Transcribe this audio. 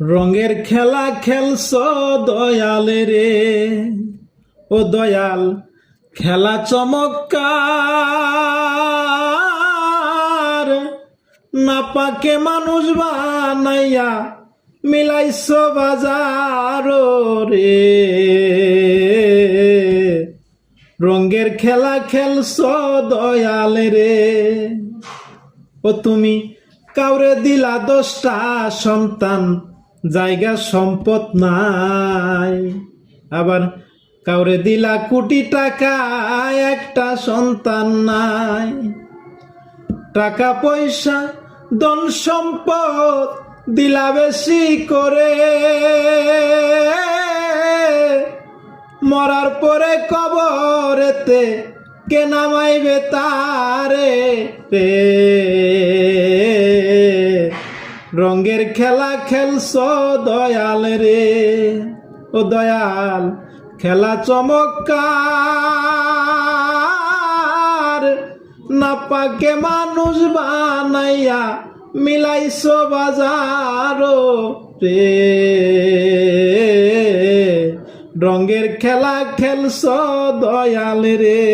রঙের খেলা খেলছ দয়াল রে, ও দয়াল খেলা চমৎকার। না পাকে মানুষ বানাইয়া মিলাইছ বাজার রে। রঙের খেলা খেলছ দয়াল রে, ও তুমি কাউরে দিলা 10টা সন্তান, জায়গা সম্পদ নাই। আবার কাউরে দিলা কোটি টাকা, একটা সন্তান নাই। টাকা পয়সা ধন সম্পদ দিলা বেশি করে, মরার পরে কবরেতে কে নামাইবে তারে রে। রঙের খেলা খেলছ দয়াল রে, ও দয়াল খেলা চমৎকার। না পাকে মানুষ বানাইয়া মিলাইছ বাজার রে। রঙের খেলা খেলছ দয়াল রে।